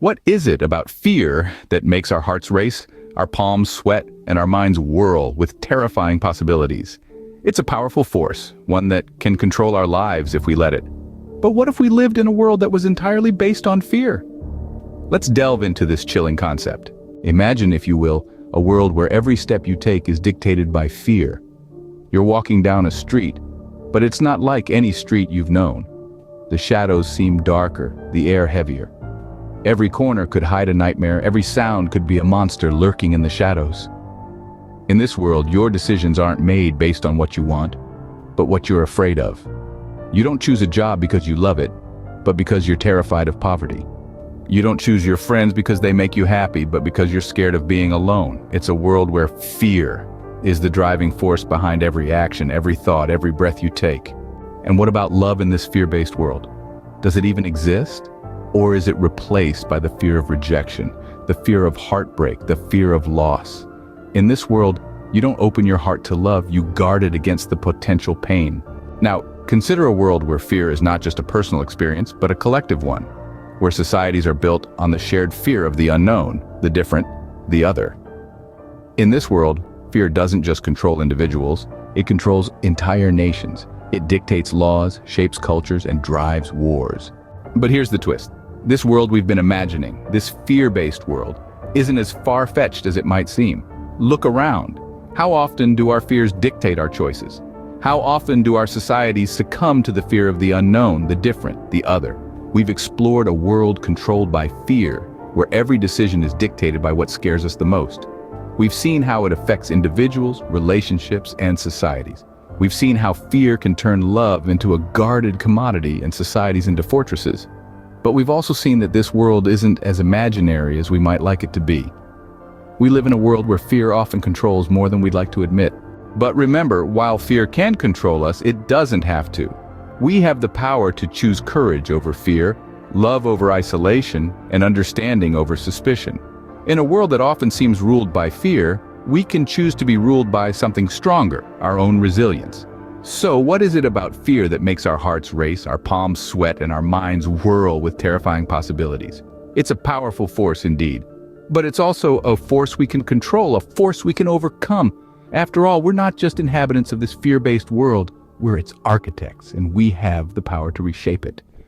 What is it about fear that makes our hearts race, our palms sweat, and our minds whirl with terrifying possibilities? It's a powerful force, one that can control our lives if we let it. But what if we lived in a world that was entirely based on fear? Let's delve into this chilling concept. Imagine, if you will, a world where every step you take is dictated by fear. You're walking down a street, but it's not like any street you've known. The shadows seem darker, the air heavier. Every corner could hide a nightmare, every sound could be a monster lurking in the shadows. In this world, your decisions aren't made based on what you want, but what you're afraid of. You don't choose a job because you love it, but because you're terrified of poverty. You don't choose your friends because they make you happy, but because you're scared of being alone. It's a world where fear is the driving force behind every action, every thought, every breath you take. And what about love in this fear-based world? Does it even exist? Or is it replaced by the fear of rejection, the fear of heartbreak, the fear of loss? In this world, you don't open your heart to love, you guard it against the potential pain. Now, consider a world where fear is not just a personal experience, but a collective one, where societies are built on the shared fear of the unknown, the different, the other. In this world, fear doesn't just control individuals, it controls entire nations. It dictates laws, shapes cultures, and drives wars. But here's the twist. This world we've been imagining, this fear-based world, isn't as far-fetched as it might seem. Look around. How often do our fears dictate our choices? How often do our societies succumb to the fear of the unknown, the different, the other? We've explored a world controlled by fear, where every decision is dictated by what scares us the most. We've seen how it affects individuals, relationships, and societies. We've seen how fear can turn love into a guarded commodity and societies into fortresses. But we've also seen that this world isn't as imaginary as we might like it to be. We live in a world where fear often controls more than we'd like to admit. But remember, while fear can control us, it doesn't have to. We have the power to choose courage over fear, love over isolation, and understanding over suspicion. In a world that often seems ruled by fear, we can choose to be ruled by something stronger, our own resilience. So what is it about fear that makes our hearts race, our palms sweat, and our minds whirl with terrifying possibilities? It's a powerful force indeed. But it's also a force we can control, a force we can overcome. After all, we're not just inhabitants of this fear-based world, we're its architects, and we have the power to reshape it.